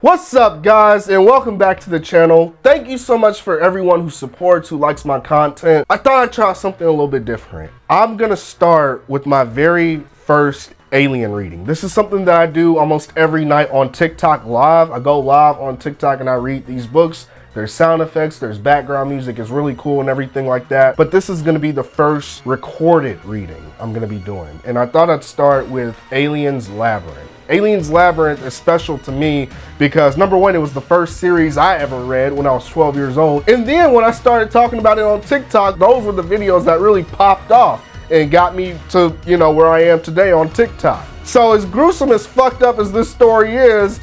What's up, guys, and welcome back to the channel. Thank you so much for everyone who supports, who likes my content. I thought I'd try something a little bit different. I'm gonna start with my very first Alien reading. This is something that I do almost every night on TikTok live. I go live on TikTok and I read these books. There's sound effects, there's background music, it's really cool and everything like that. But this is gonna be the first recorded reading I'm gonna be doing. And I thought I'd start with Aliens Labyrinth. Aliens Labyrinth is special to me because number one, it was the first series I ever read when I was 12 years old. And then when I started talking about it on TikTok, those were the videos that really popped off and got me to, where I am today on TikTok. So as gruesome, as fucked up as this story is,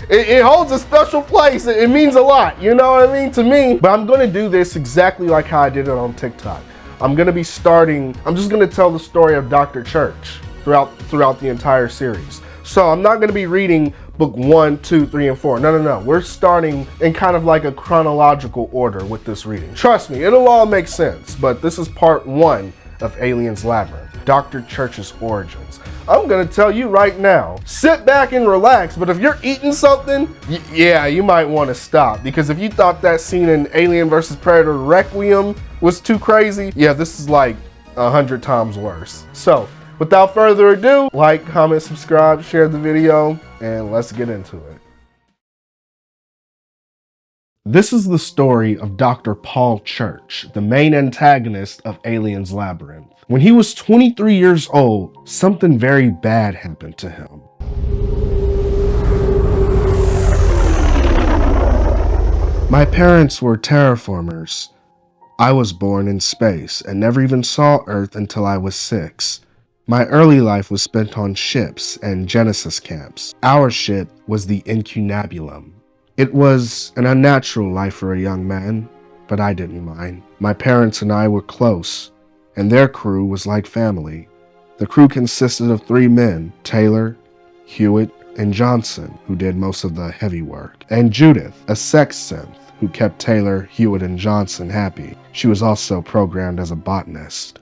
it holds a special place. It means a lot, you know what I mean, to me. But I'm gonna do this exactly like how I did it on TikTok. I'm just gonna tell the story of Dr. Church throughout the entire series. So I'm not gonna be reading book 1, 2, 3, and 4. No. We're starting in kind of like a chronological order with this reading. Trust me, it'll all make sense, but this is part 1 of Aliens Labyrinth, Dr. Church's origins. I'm gonna tell you right now, sit back and relax, but if you're eating something, yeah, you might wanna stop, because if you thought that scene in Alien vs. Predator Requiem was too crazy, yeah, this is like 100 times worse. So, without further ado, like, comment, subscribe, share the video, and let's get into it. This is the story of Dr. Paul Church, the main antagonist of Aliens Labyrinth. When he was 23 years old, something very bad happened to him. My parents were terraformers. I was born in space and never even saw Earth until I was 6. My early life was spent on ships and Genesis camps. Our ship was the Incunabulum. It was an unnatural life for a young man, but I didn't mind. My parents and I were close, and their crew was like family. The crew consisted of 3 men, Taylor, Hewitt, and Johnson, who did most of the heavy work, and Judith, a sex synth, who kept Taylor, Hewitt, and Johnson happy. She was also programmed as a botanist.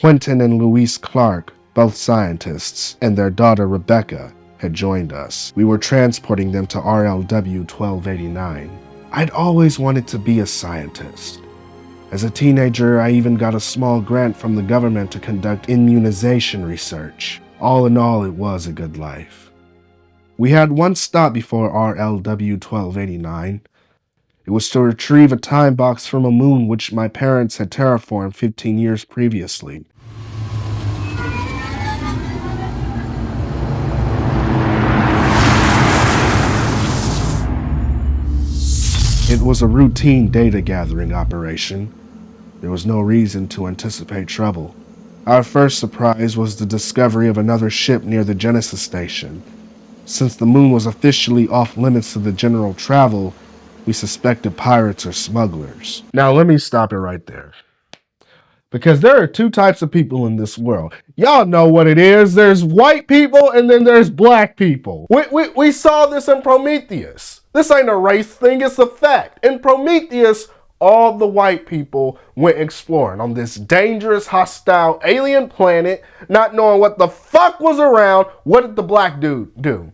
Quentin and Louise Clark, both scientists, and their daughter Rebecca had joined us. We were transporting them to RLW 1289. I'd always wanted to be a scientist. As a teenager, I even got a small grant from the government to conduct immunization research. All in all, it was a good life. We had one stop before RLW 1289. It was to retrieve a time box from a moon which my parents had terraformed 15 years previously. It was a routine data gathering operation. There was no reason to anticipate trouble. Our first surprise was the discovery of another ship near the Genesis station. Since the moon was officially off limits to the general travel, we suspected pirates or smugglers. Now let me stop it right there, because there are 2 types of people in this world. Y'all know what it is. There's white people and then there's black people. We saw this in Prometheus. This ain't a race thing, it's a fact. In Prometheus, all the white people went exploring on this dangerous, hostile alien planet, not knowing what the fuck was around. What did the black dude do?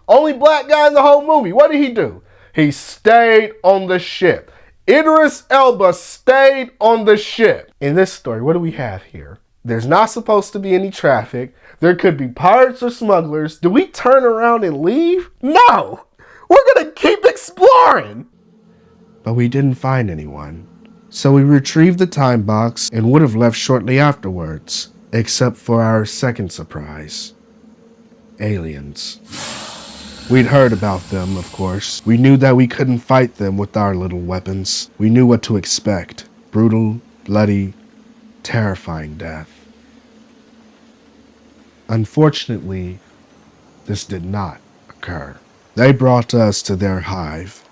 Only black guy in the whole movie. What did he do? He stayed on the ship. Idris Elba stayed on the ship. In this story, what do we have here? There's not supposed to be any traffic. There could be pirates or smugglers. Do we turn around and leave? No! We're gonna keep exploring! But we didn't find anyone. So we retrieved the time box and would have left shortly afterwards, except for our second surprise. Aliens. We'd heard about them, of course. We knew that we couldn't fight them with our little weapons. We knew what to expect. Brutal, bloody, terrifying death. Unfortunately, this did not occur. They brought us to their hive.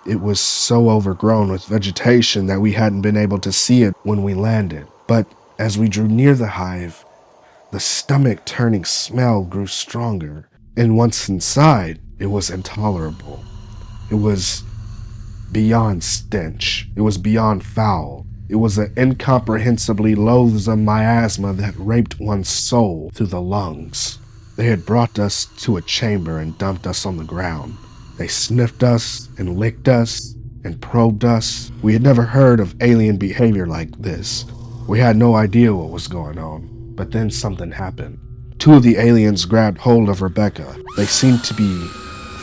It was so overgrown with vegetation that we hadn't been able to see it when we landed. But as we drew near the hive, the stomach-turning smell grew stronger. And once inside, it was intolerable. It was beyond stench. It was beyond foul. It was an incomprehensibly loathsome miasma that raped one's soul through the lungs. They had brought us to a chamber and dumped us on the ground. They sniffed us and licked us and probed us. We had never heard of alien behavior like this. We had no idea what was going on. But then something happened. Two of the aliens grabbed hold of Rebecca. They seemed to be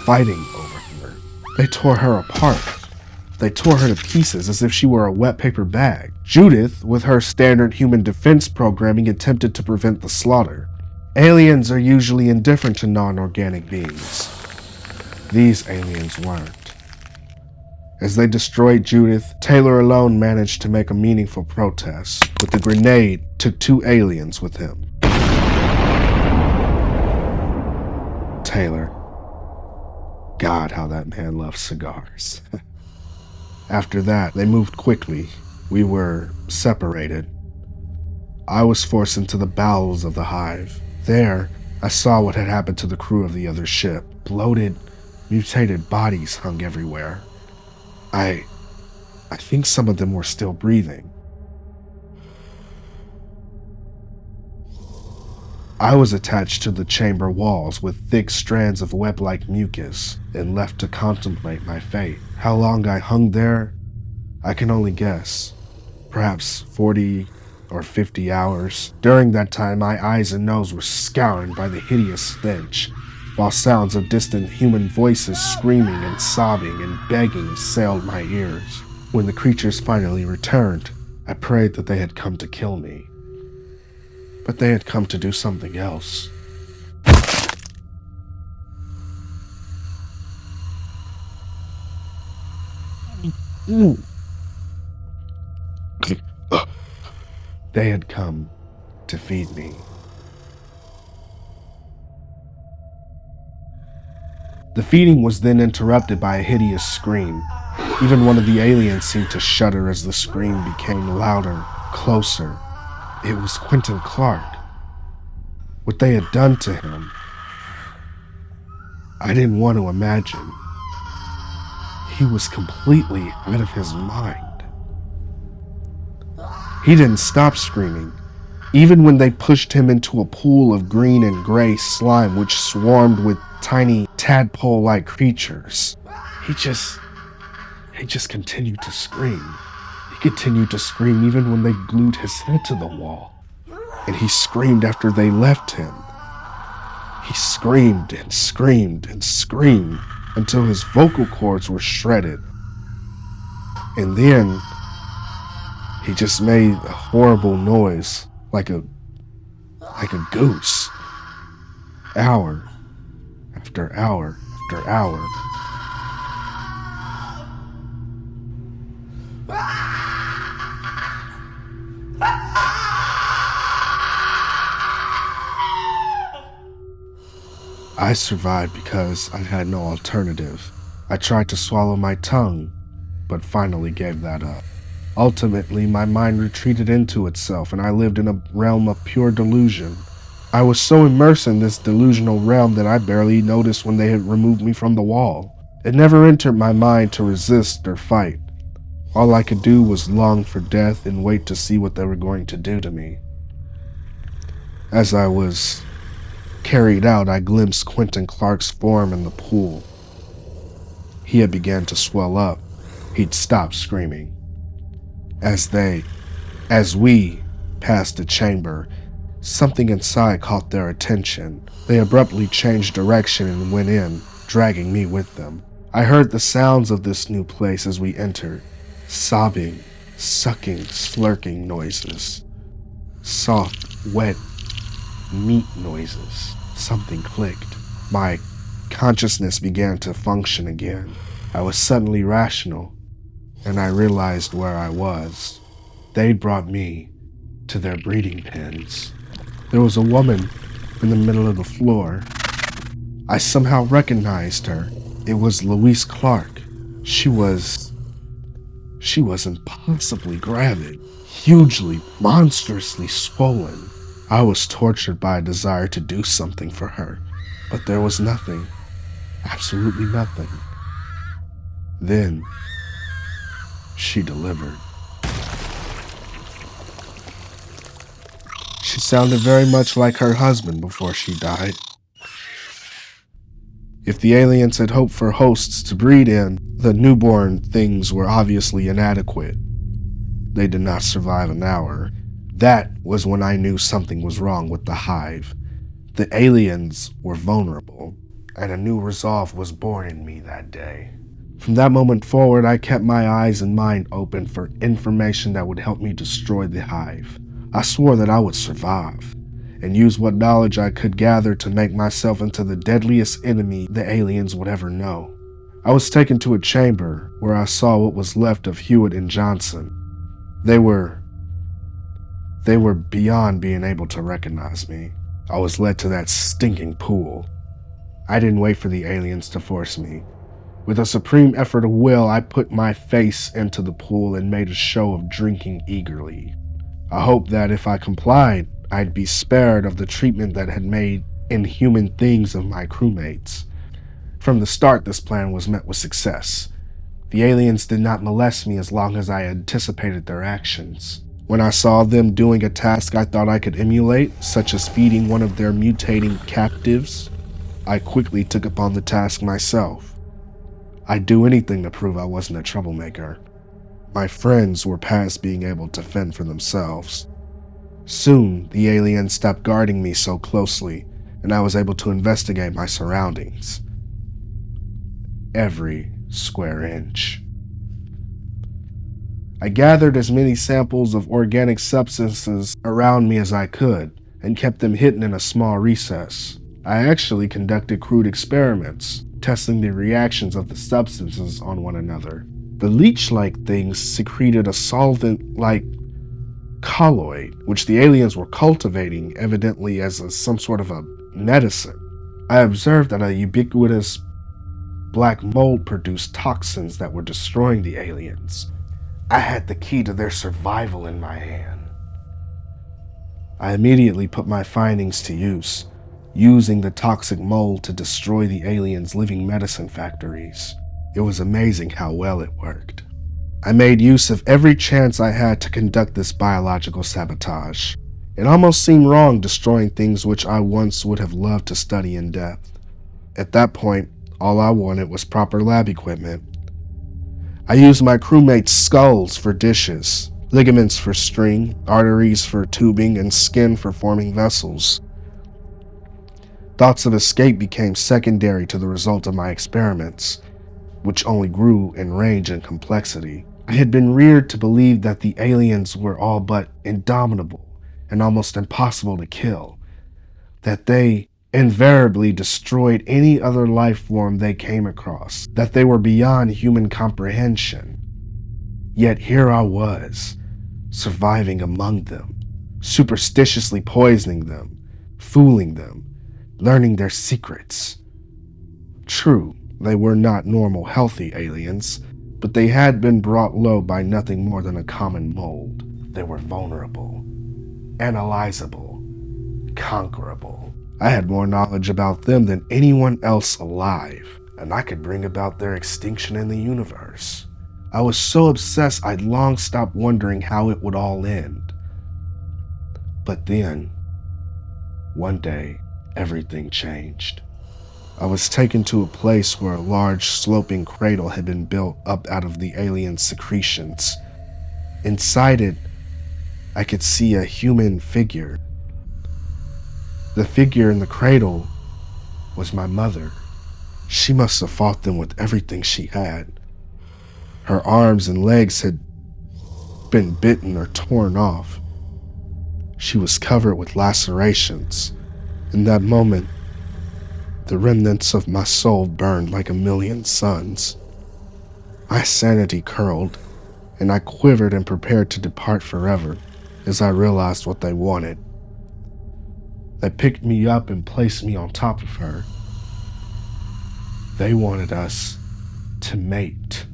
fighting over her. They tore her apart. They tore her to pieces as if she were a wet paper bag. Judith, with her standard human defense programming, attempted to prevent the slaughter. Aliens are usually indifferent to non-organic beings. These aliens weren't. As they destroyed Judith, Taylor alone managed to make a meaningful protest. With the grenade, took 2 aliens with him. Taylor. God, how that man loves cigars. After that, they moved quickly. We were separated. I was forced into the bowels of the Hive. There, I saw what had happened to the crew of the other ship. Bloated, mutated bodies hung everywhere. I think some of them were still breathing. I was attached to the chamber walls with thick strands of web-like mucus and left to contemplate my fate. How long I hung there, I can only guess. Perhaps 40 or 50 hours. During that time, my eyes and nose were scoured by the hideous stench, while sounds of distant human voices screaming and sobbing and begging assailed my ears. When the creatures finally returned, I prayed that they had come to kill me. But they had come to do something else. They had come to feed me. The feeding was then interrupted by a hideous scream. Even one of the aliens seemed to shudder as the scream became louder, closer. It was Quentin Clark. What they had done to him, I didn't want to imagine. He was completely out of his mind. He didn't stop screaming, even when they pushed him into a pool of green and gray slime which swarmed with tiny tadpole-like creatures. He just continued to scream. He continued to scream even when they glued his head to the wall. And he screamed after they left him. He screamed and screamed and screamed until his vocal cords were shredded. And then he just made a horrible noise, like a goose. Hour after hour after hour. I survived because I had no alternative. I tried to swallow my tongue, but finally gave that up. Ultimately, my mind retreated into itself and I lived in a realm of pure delusion. I was so immersed in this delusional realm that I barely noticed when they had removed me from the wall. It never entered my mind to resist or fight. All I could do was long for death and wait to see what they were going to do to me. As I was carried out, I glimpsed Quentin Clark's form in the pool. He had begun to swell up. He'd stopped screaming. As we passed the chamber, something inside caught their attention. They abruptly changed direction and went in, dragging me with them. I heard the sounds of this new place as we entered. Sobbing, sucking, slurking noises. Soft, wet meat noises. Something clicked. My consciousness began to function again. I was suddenly rational, and I realized where I was. They'd brought me to their breeding pens. There was a woman in the middle of the floor. I somehow recognized her. It was Louise Clark. She was impossibly gravid, hugely, monstrously swollen. I was tortured by a desire to do something for her, but there was nothing, absolutely nothing. Then, she delivered. She sounded very much like her husband before she died. If the aliens had hoped for hosts to breed in, the newborn things were obviously inadequate. They did not survive an hour. That was when I knew something was wrong with the Hive. The aliens were vulnerable, and a new resolve was born in me that day. From that moment forward, I kept my eyes and mind open for information that would help me destroy the Hive. I swore that I would survive, and use what knowledge I could gather to make myself into the deadliest enemy the aliens would ever know. I was taken to a chamber where I saw what was left of Hewitt and Johnson. They were beyond being able to recognize me. I was led to that stinking pool. I didn't wait for the aliens to force me. With a supreme effort of will, I put my face into the pool and made a show of drinking eagerly. I hoped that if I complied, I'd be spared of the treatment that had made inhuman things of my crewmates. From the start, this plan was met with success. The aliens did not molest me as long as I anticipated their actions. When I saw them doing a task I thought I could emulate, such as feeding one of their mutating captives, I quickly took upon the task myself. I'd do anything to prove I wasn't a troublemaker. My friends were past being able to fend for themselves. Soon, the aliens stopped guarding me so closely, and I was able to investigate my surroundings. Every square inch. I gathered as many samples of organic substances around me as I could, and kept them hidden in a small recess. I actually conducted crude experiments, testing the reactions of the substances on one another. The leech-like things secreted a solvent-like colloid, which the aliens were cultivating, evidently as some sort of a medicine. I observed that a ubiquitous black mold produced toxins that were destroying the aliens. I had the key to their survival in my hand. I immediately put my findings to use, using the toxic mold to destroy the aliens' living medicine factories. It was amazing how well it worked. I made use of every chance I had to conduct this biological sabotage. It almost seemed wrong destroying things which I once would have loved to study in depth. At that point, all I wanted was proper lab equipment. I used my crewmates' skulls for dishes, ligaments for string, arteries for tubing, and skin for forming vessels. Thoughts of escape became secondary to the result of my experiments, which only grew in range and complexity. I had been reared to believe that the aliens were all but indomitable and almost impossible to kill, that they invariably destroyed any other life form they came across, that they were beyond human comprehension. Yet here I was, surviving among them, superstitiously poisoning them, fooling them, learning their secrets. True, they were not normal, healthy aliens, but they had been brought low by nothing more than a common mold. They were vulnerable, analyzable, conquerable. I had more knowledge about them than anyone else alive, and I could bring about their extinction in the universe. I was so obsessed I'd long stopped wondering how it would all end. But then, one day, everything changed. I was taken to a place where a large sloping cradle had been built up out of the alien secretions. Inside it, I could see a human figure. The figure in the cradle was my mother. She must have fought them with everything she had. Her arms and legs had been bitten or torn off. She was covered with lacerations. In that moment, the remnants of my soul burned like a million suns. My sanity curled, and I quivered and prepared to depart forever as I realized what they wanted. They picked me up and placed me on top of her. They wanted us to mate.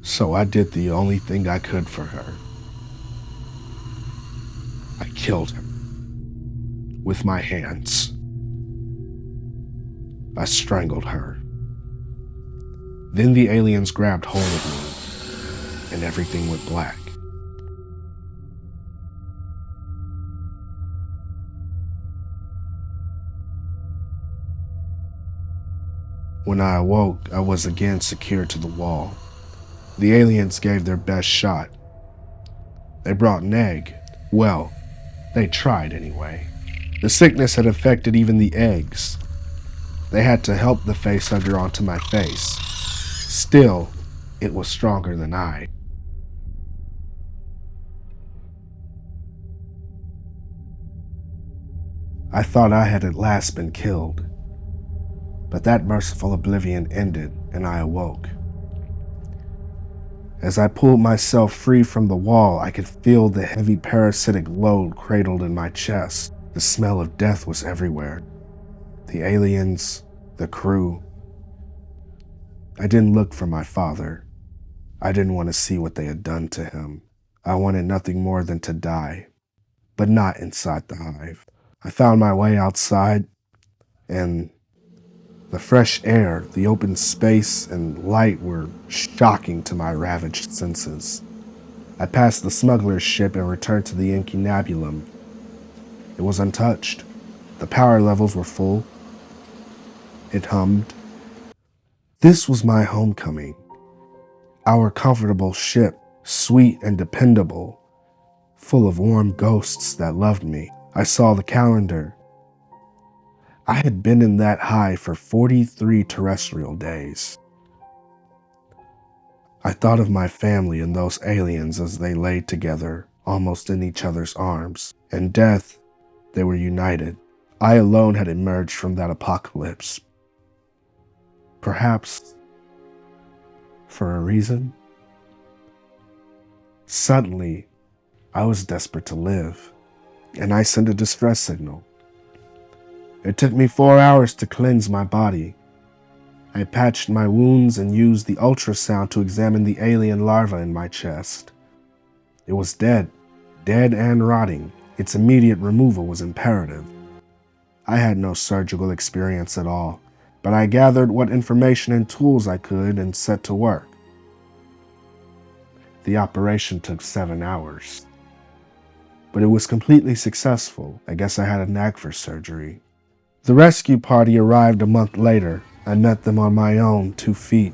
So I did the only thing I could for her. I killed her with my hands. I strangled her. Then the aliens grabbed hold of me, and everything went black. When I awoke, I was again secured to the wall. The aliens gave their best shot. They brought an egg. Well, they tried anyway. The sickness had affected even the eggs. They had to help the facehugger onto my face. Still, it was stronger than I. I thought I had at last been killed. But that merciful oblivion ended, and I awoke. As I pulled myself free from the wall, I could feel the heavy parasitic load cradled in my chest. The smell of death was everywhere. The aliens, the crew. I didn't look for my father. I didn't want to see what they had done to him. I wanted nothing more than to die, but not inside the hive. I found my way outside, and the fresh air, the open space, and light were shocking to my ravaged senses. I passed the smuggler's ship and returned to the incunabulum. It was untouched. The power levels were full. It hummed. This was my homecoming. Our comfortable ship, sweet and dependable, full of warm ghosts that loved me. I saw the calendar. I had been in that hive for 43 terrestrial days. I thought of my family and those aliens as they lay together, almost in each other's arms. In death, they were united. I alone had emerged from that apocalypse. Perhaps for a reason? Suddenly, I was desperate to live, and I sent a distress signal. It took me 4 hours to cleanse my body. I patched my wounds and used the ultrasound to examine the alien larva in my chest. It was dead and rotting. Its immediate removal was imperative. I had no surgical experience at all, but I gathered what information and tools I could and set to work. The operation took 7 hours, but it was completely successful. I guess I had a knack for surgery. The rescue party arrived a month later. I met them on my own 2 feet,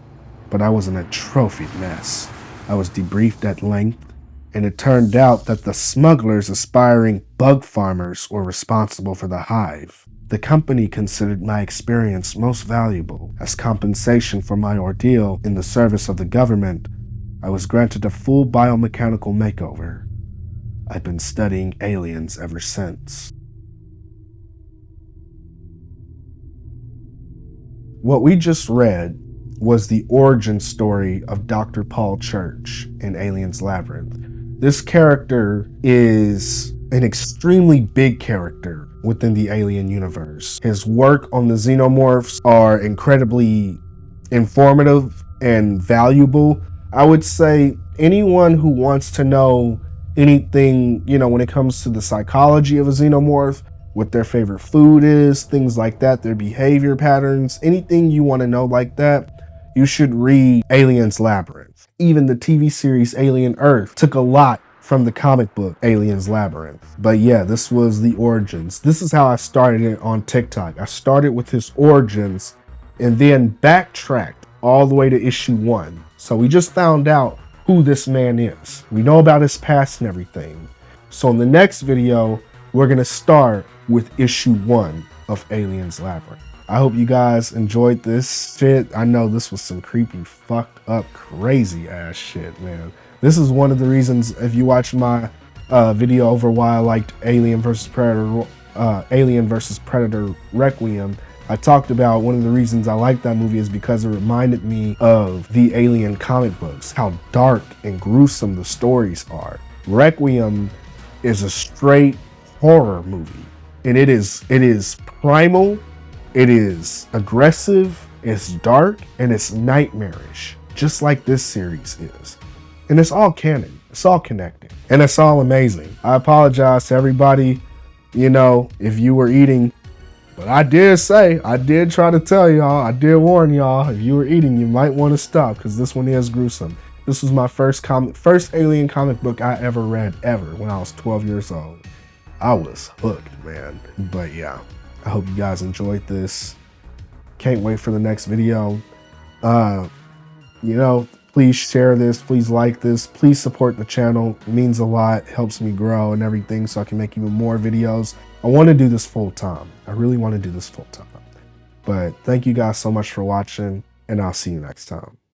but I was an atrophied mess. I was debriefed at length, and it turned out that the smugglers aspiring bug farmers were responsible for the hive. The company considered my experience most valuable. As compensation for my ordeal in the service of the government, I was granted a full biomechanical makeover. I've been studying aliens ever since. What we just read was the origin story of Dr. Paul Church in Aliens Labyrinth. This character is an extremely big character within the Alien universe. His work on the Xenomorphs are incredibly informative and valuable. I would say anyone who wants to know anything, when it comes to the psychology of a Xenomorph, what their favorite food is, things like that, their behavior patterns, anything you want to know like that, you should read Aliens Labyrinth. Even the TV series Alien Earth took a lot from the comic book Aliens Labyrinth. But yeah, this was the origins. This is how I started it on TikTok. I started with his origins and then backtracked all the way to issue 1. So we just found out who this man is. We know about his past and everything. So in the next video, we're gonna start with issue 1 of Aliens Labyrinth. I hope you guys enjoyed this shit. I know this was some creepy, fucked up, crazy ass shit, man. This is one of the reasons, if you watch my video over why I liked Alien vs. Predator Requiem, I talked about one of the reasons I liked that movie is because it reminded me of the Alien comic books, how dark and gruesome the stories are. Requiem is a straight horror movie, and it is primal, it is aggressive, it's dark, and it's nightmarish, just like this series is. And it's all canon, it's all connected, and it's all amazing. I apologize to everybody, if you were eating, but I did try to tell y'all, I did warn y'all, if you were eating, you might want to stop, because this one is gruesome. This was my first Alien comic book I ever read, when I was 12 years old. I was hooked, man. But yeah, I hope you guys enjoyed this. Can't wait for the next video. You know, please share this, please like this, please support the channel. It means a lot, helps me grow and everything, so I can make even more videos. I want to do this full time. I really want to do this full time. But thank you guys so much for watching, and I'll see you next time.